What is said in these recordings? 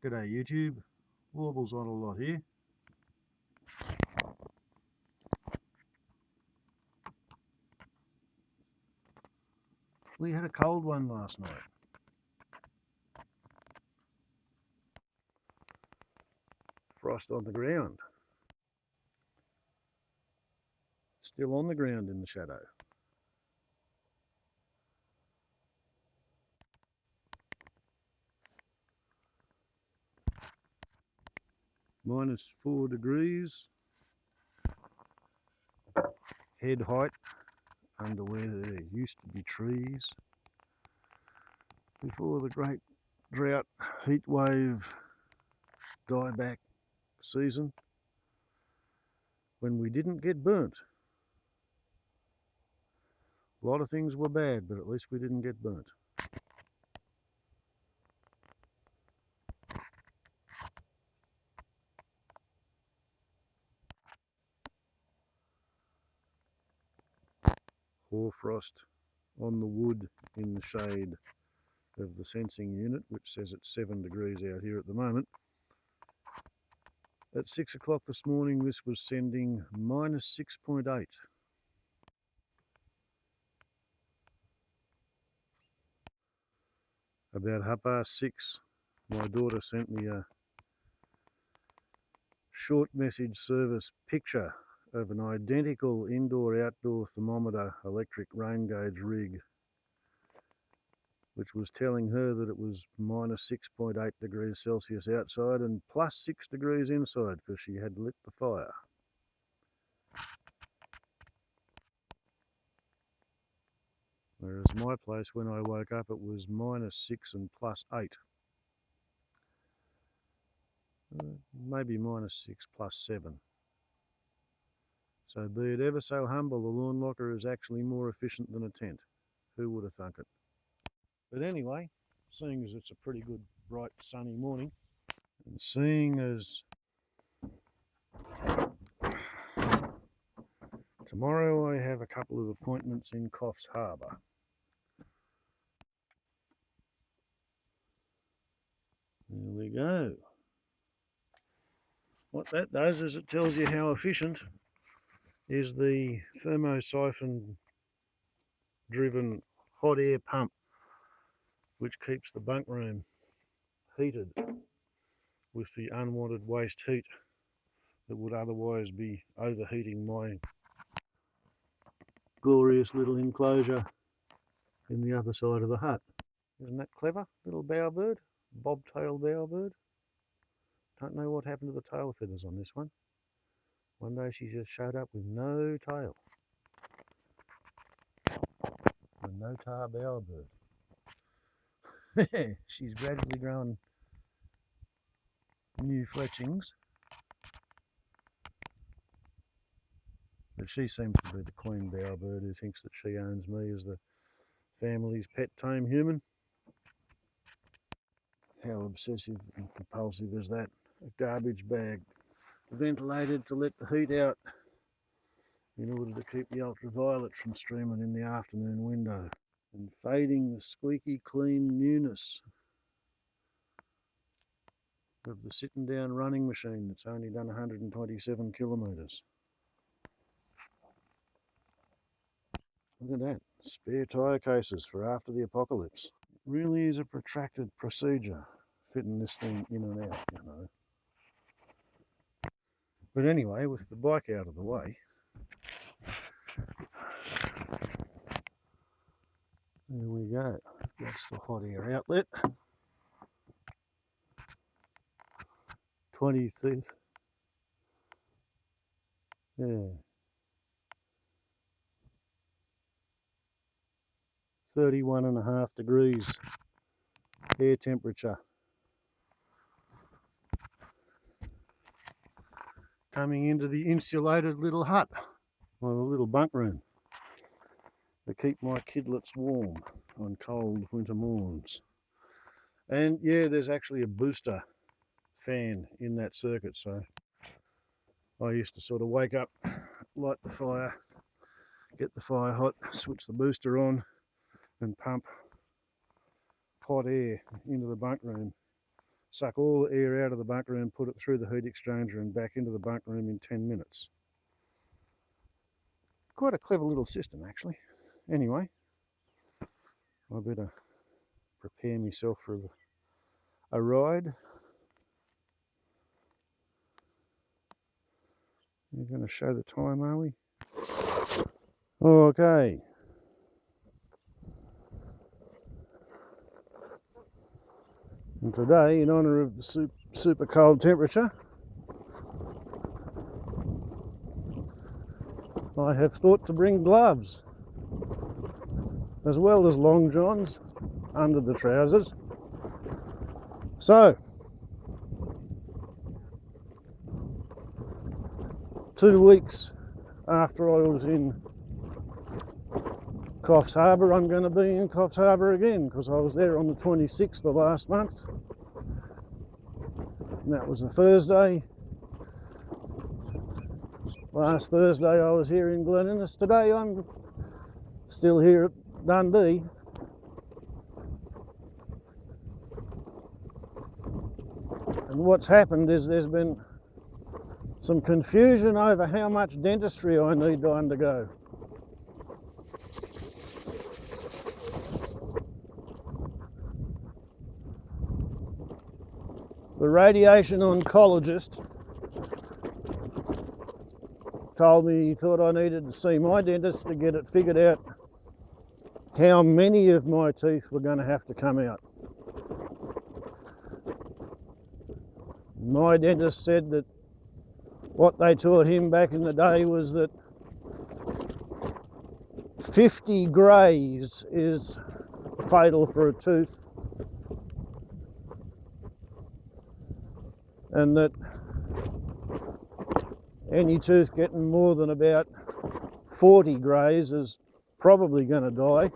G'day YouTube, warbles on a lot here. We had a cold one last night. Frost on the ground. Still on the ground in the shadow. -4 degrees. Head height under where there used to be trees. Before the great drought, heat wave, dieback season, when we didn't get burnt. A lot of things were bad, but at least we didn't get burnt. Hoarfrost on the wood in the shade of the sensing unit, which says it's 7 degrees out here at the moment. At 6 o'clock this morning, this was sending -6.8. About 6:30, my daughter sent me a short message service picture of an identical indoor-outdoor thermometer electric rain gauge rig, which was telling her that it was -6.8 degrees Celsius outside and +6 degrees inside because she had lit the fire. Whereas my place, when I woke up, it was -6 and +8. Maybe -6 +7. So be it ever so humble, the lawn locker is actually more efficient than a tent. Who would have thunk it? But anyway, seeing as it's a pretty good, bright, sunny morning, and seeing as tomorrow I have a couple of appointments in Coffs Harbour. There we go. What that does is it tells you how efficient is the thermosiphon driven hot air pump, which keeps the bunk room heated with the unwanted waste heat that would otherwise be overheating my glorious little enclosure in the other side of the hut. Isn't that clever, little bowerbird? Bobtail bowerbird. Don't know what happened to the tail feathers on this one. One day she just showed up with no tail. A no-tar bowerbird. She's gradually grown new fletchings, but she seems to be the queen bowerbird who thinks that she owns me as the family's pet tame human. How obsessive and compulsive is that? A garbage bag ventilated to let the heat out in order to keep the ultraviolet from streaming in the afternoon window and fading the squeaky clean newness of the sitting down running machine that's only done 127 kilometres. Look at that, spare tyre cases for after the apocalypse. It really is a protracted procedure fitting this thing in and out, you know. But anyway, with the bike out of the way, there we go. That's the hot air outlet. 25th. Yeah. 31.5 degrees air temperature. Coming into the insulated little hut, or a little bunk room, to keep my kidlets warm on cold winter morns. And yeah, there's actually a booster fan in that circuit, so I used to sort of wake up, light the fire, get the fire hot, switch the booster on and pump hot air into the bunk room suck all the air out of the bunk room, put it through the heat exchanger and back into the bunk room in 10 minutes. Quite a clever little system, actually. Anyway, I better prepare myself for a ride. We're going to show the time, are we? Okay. And today, in honour of the super cold temperature, I have thought to bring gloves, as well as long johns under the trousers. So, 2 weeks after I was in Coffs Harbour, I'm going to be in Coffs Harbour again, because I was there on the 26th of last month, and that was a Thursday. Last Thursday I was here in Glen Innes. Today I'm still here at Dundee. And what's happened is there's been some confusion over how much dentistry I need to undergo. The radiation oncologist told me he thought I needed to see my dentist to get it figured out how many of my teeth were going to have to come out. My dentist said that what they taught him back in the day was that 50 greys is fatal for a tooth, and that any tooth getting more than about 40 greys is probably going to die.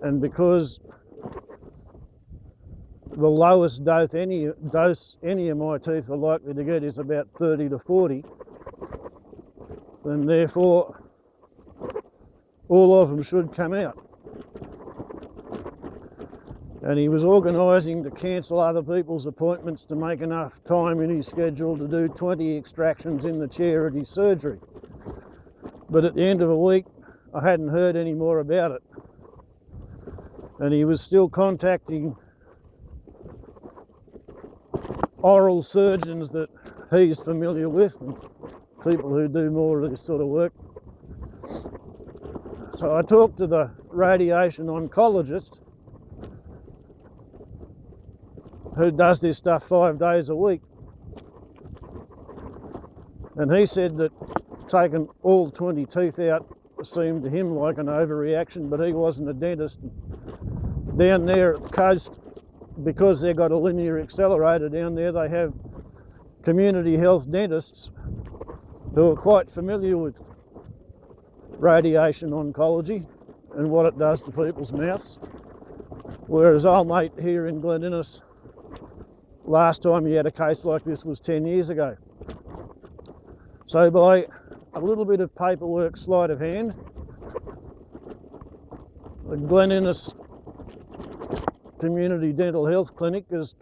And because the lowest dose any of my teeth are likely to get is about 30 to 40, then therefore all of them should come out. And he was organising to cancel other people's appointments to make enough time in his schedule to do 20 extractions in the chair at his surgery. But at the end of a week, I hadn't heard any more about it. And he was still contacting oral surgeons that he's familiar with and people who do more of this sort of work. So I talked to the radiation oncologist who does this stuff 5 days a week, and he said that taking all 20 teeth out seemed to him like an overreaction, but he wasn't a dentist. Down there at the coast, because they've got a linear accelerator down there, they have community health dentists who are quite familiar with radiation oncology and what it does to people's mouths, whereas old mate here in Glen Innes, last time he had a case like this was 10 years ago. So by a little bit of paperwork, sleight of hand, the Glen Innes Community Dental Health Clinic has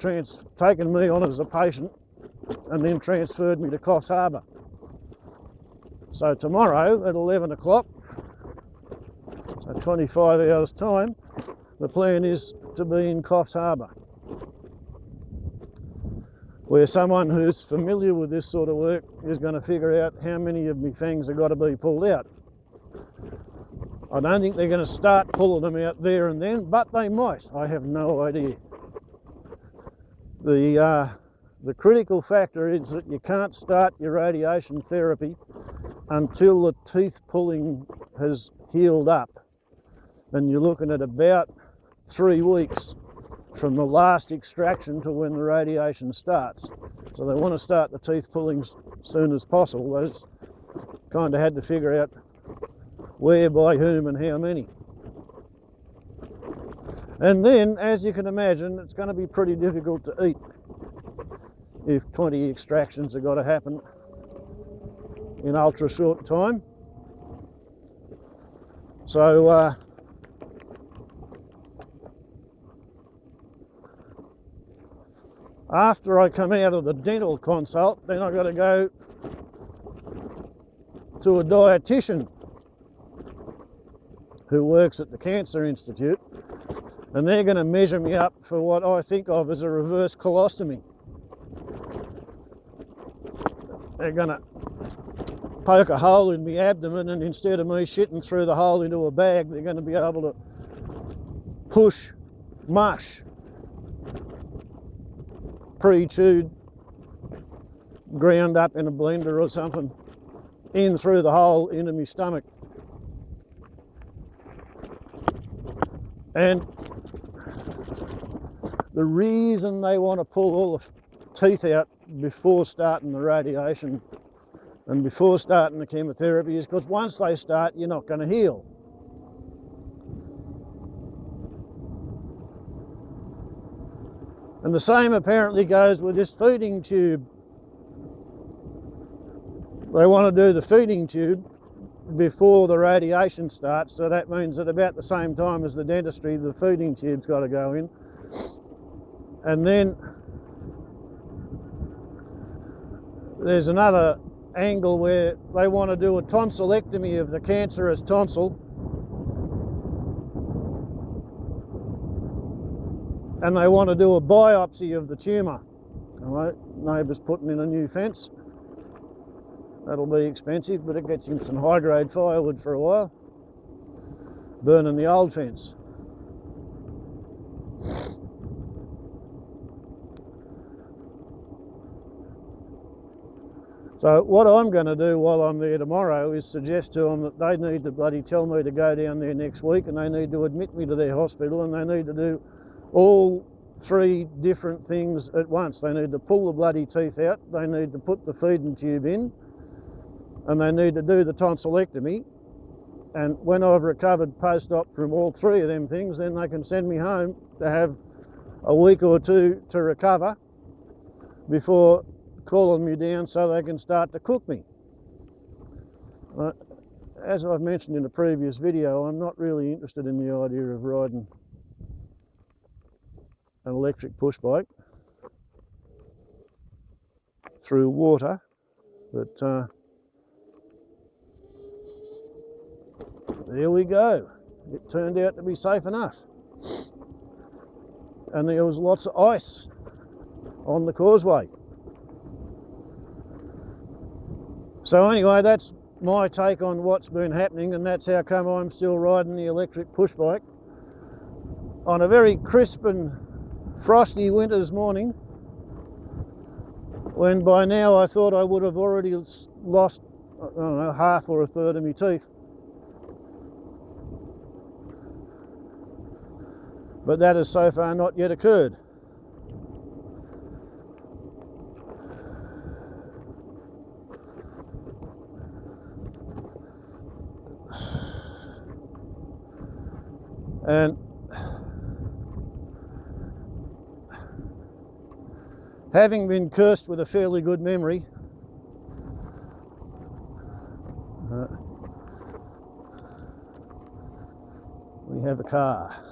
taken me on as a patient and then transferred me to Coffs Harbour. So tomorrow at 11 o'clock, so 25 hours time, the plan is to be in Coffs Harbour, where someone who's familiar with this sort of work is going to figure out how many of my fangs have got to be pulled out. I don't think they're going to start pulling them out there and then, but they might. I have no idea. The critical factor is that you can't start your radiation therapy until the teeth pulling has healed up, and you're looking at about 3 weeks from the last extraction to when the radiation starts. So they want to start the teeth pulling as soon as possible. They just kind of had to figure out where, by whom and how many. And then, as you can imagine, it's going to be pretty difficult to eat if 20 extractions have got to happen in ultra short time. So After I come out of the dental consult, then I've got to go to a dietitian who works at the Cancer Institute, and they're going to measure me up for what I think of as a reverse colostomy. They're going to poke a hole in my abdomen, and instead of me shitting through the hole into a bag, they're going to be able to push mush, pre-chewed, ground up in a blender or something, in through the hole into my stomach. And the reason they want to pull all the teeth out before starting the radiation and before starting the chemotherapy is because once they start, you're not going to heal. And the same apparently goes with this feeding tube. They want to do the feeding tube before the radiation starts, so that means that about the same time as the dentistry, the feeding tube's got to go in. And then there's another angle where they want to do a tonsillectomy of the cancerous tonsil, and they want to do a biopsy of the tumour. All right, neighbour's putting in a new fence. That'll be expensive, but it gets him some high-grade firewood for a while, burning the old fence. So what I'm going to do while I'm there tomorrow is suggest to them that they need to bloody tell me to go down there next week, and they need to admit me to their hospital, and they need to do all 3 different things at once. They need to pull the bloody teeth out, they need to put the feeding tube in, and they need to do the tonsillectomy. And when I've recovered post-op from all 3 of them things, then they can send me home to have a week or 2 to recover before calling me down so they can start to cook me. As I've mentioned in a previous video, I'm not really interested in the idea of riding an electric push bike through water, but there we go. It turned out to be safe enough. And there was lots of ice on the causeway. So anyway, that's my take on what's been happening, and that's how come I'm still riding the electric push bike on a very crisp and frosty winter's morning, when by now I thought I would have already lost, I don't know, half or a third of my teeth. But that has so far not yet occurred. And having been cursed with a fairly good memory, we have a car.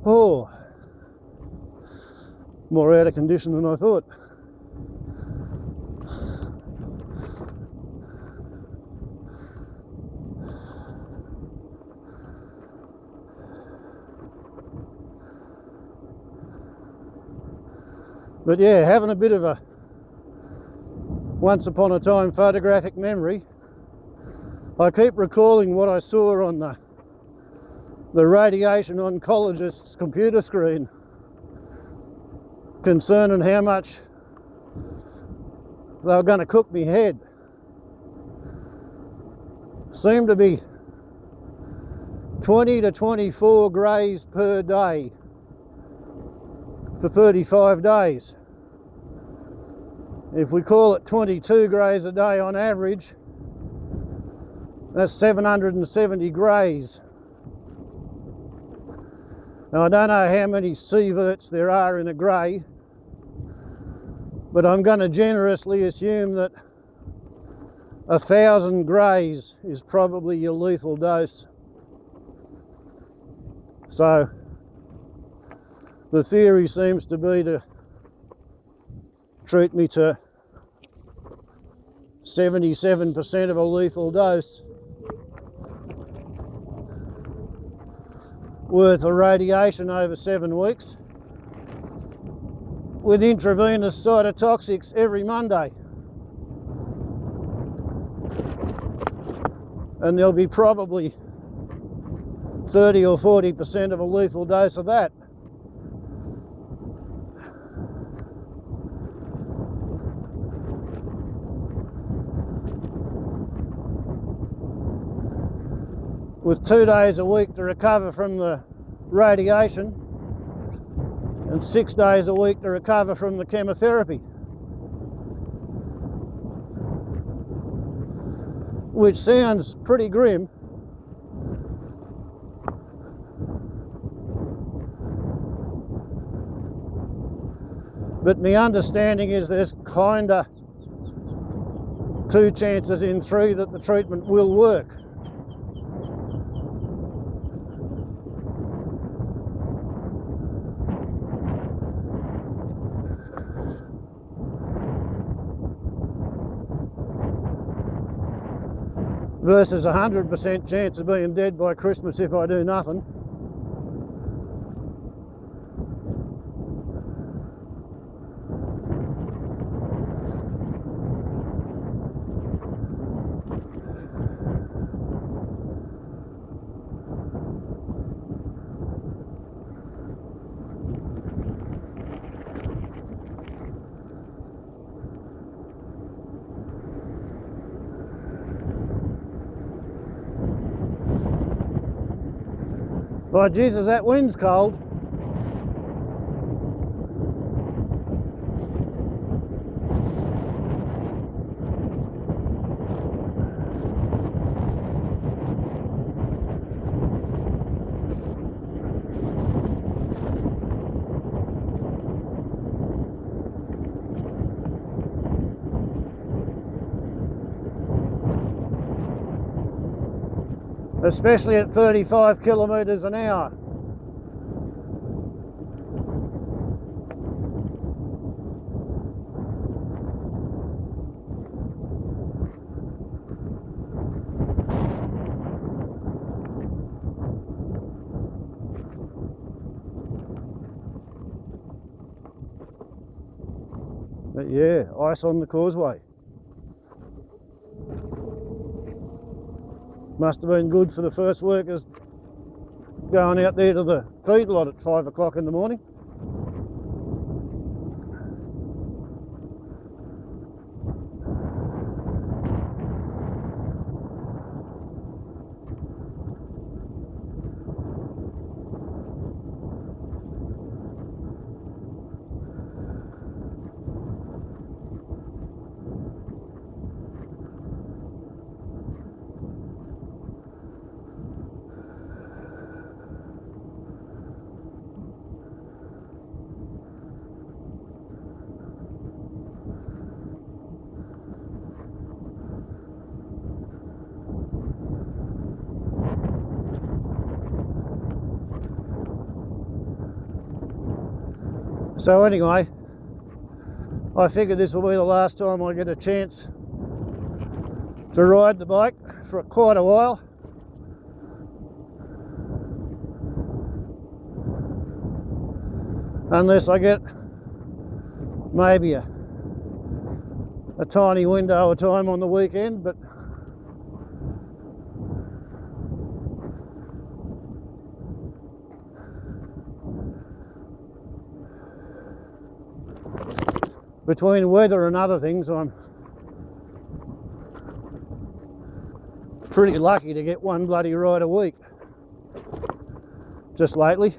Oh, more out of condition than I thought. But yeah, having a bit of a once upon a time photographic memory, I keep recalling what I saw on the radiation oncologist's computer screen concerning how much they were going to cook me head. Seemed to be 20 to 24 grays per day for 35 days. If we call it 22 grays a day on average, that's 770 grays. Now I don't know how many sieverts there are in a grey, but I'm going to generously assume that 1,000 grays is probably your lethal dose. So the theory seems to be to treat me to 77% of a lethal dose worth of radiation over 7 weeks with intravenous cytotoxics every Monday. And there'll be probably 30 or 40% of a lethal dose of that. With 2 days a week to recover from the radiation and 6 days a week to recover from the chemotherapy, which sounds pretty grim. But my understanding is there's kinda 2 chances in 3 that the treatment will work. Versus 100% chance of being dead by Christmas if I do nothing. By Jesus, that wind's cold. Especially at 35 kilometres an hour. But yeah, ice on the causeway. Must have been good for the first workers going out there to the feedlot at 5 o'clock in the morning. So anyway, I figured this will be the last time I get a chance to ride the bike for quite a while. Unless I get maybe a tiny window of time on the weekend, but between weather and other things, I'm pretty lucky to get one bloody ride a week just lately.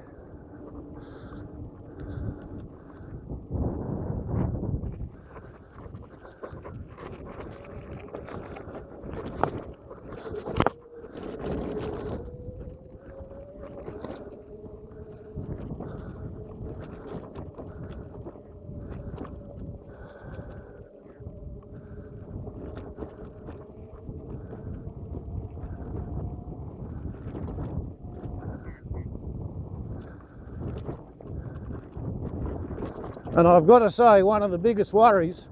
And I've got to say, one of the biggest worries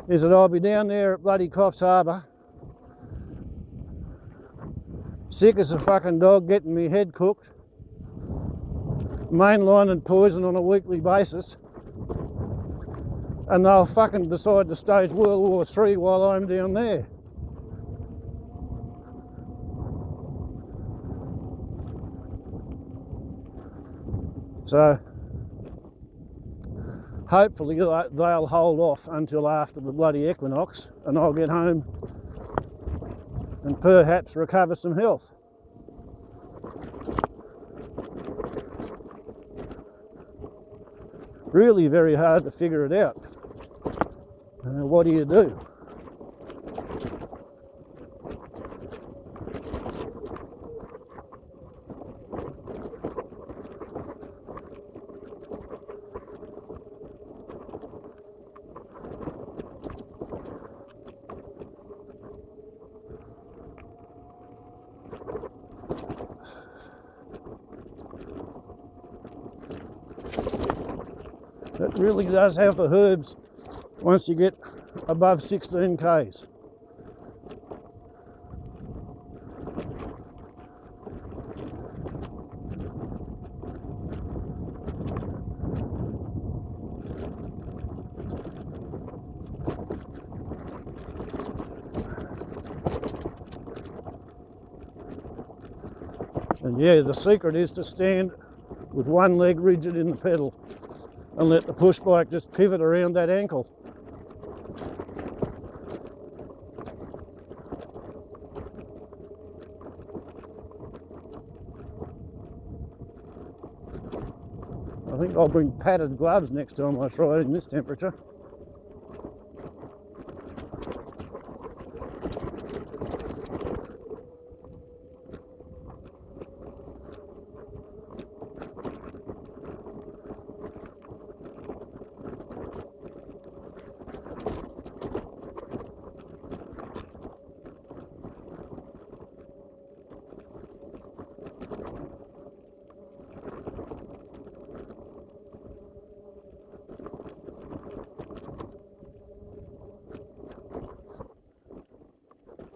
is that I'll be down there at bloody Coffs Harbour, sick as a fucking dog, getting me head cooked, mainline and poison on a weekly basis, and they'll fucking decide to stage World War III while I'm down there. So hopefully they'll hold off until after the bloody equinox, and I'll get home and perhaps recover some health. Really very hard to figure it out. What do you do? It really does have the herbs once you get above 16 k's. And yeah, the secret is to stand with one leg rigid in the pedal and let the push bike just pivot around that ankle. I think I'll bring padded gloves next time I try it in this temperature.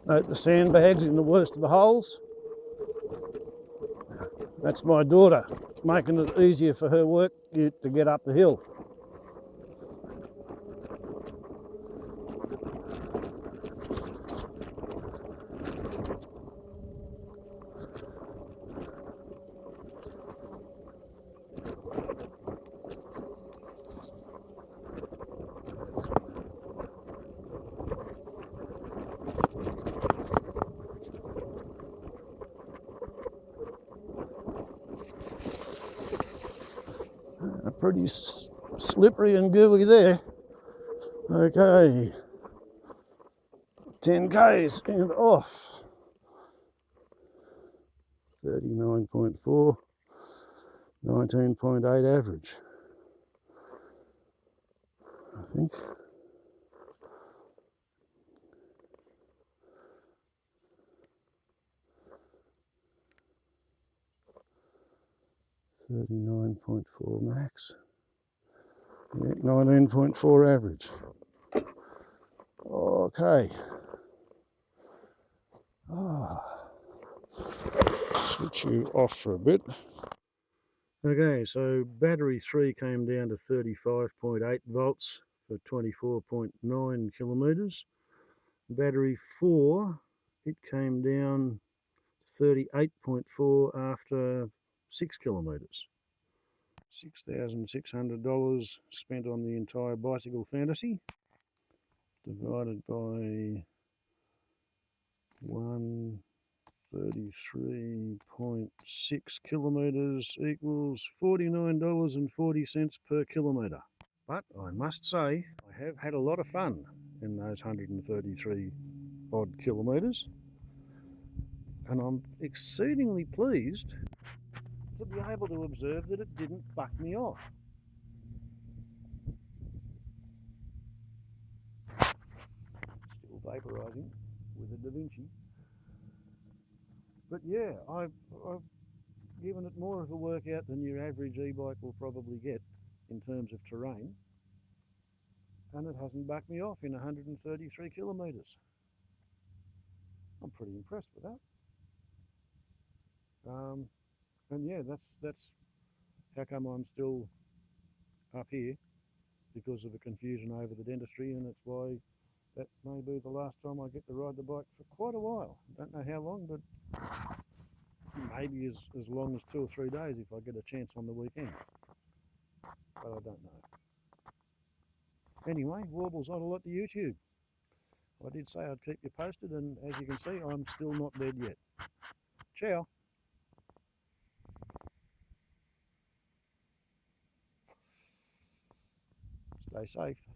Note the sandbags in the worst of the holes. That's my daughter, making it easier for her work to get up the hill. Pretty slippery and gooey there. Okay, 10 k's and off. 39.4, 19.8 average, I think. .4 max. Yeah, 19.4 average. Okay. Switch you off for a bit. Okay, so battery 3 came down to 35.8 volts for 24.9 kilometres. Battery 4, it came down 38.4 after 6 kilometres. $6,600 spent on the entire bicycle fantasy, divided by 133.6 kilometres equals $49.40 per kilometre. But I must say, I have had a lot of fun in those 133 odd kilometres, and I'm exceedingly pleased to be able to observe that it didn't buck me off. Still vaporising with a Da Vinci. But yeah, I've given it more of a workout than your average e-bike will probably get in terms of terrain, and it hasn't bucked me off in 133 kilometres. I'm pretty impressed with that. And yeah, that's how come I'm still up here, because of a confusion over the dentistry, and it's why that may be the last time I get to ride the bike for quite a while. Don't know how long, but maybe as long as 2 or 3 days if I get a chance on the weekend. But I don't know. Anyway, warbles on a lot to YouTube. I did say I'd keep you posted, and as you can see, I'm still not dead yet. Ciao. Stay safe.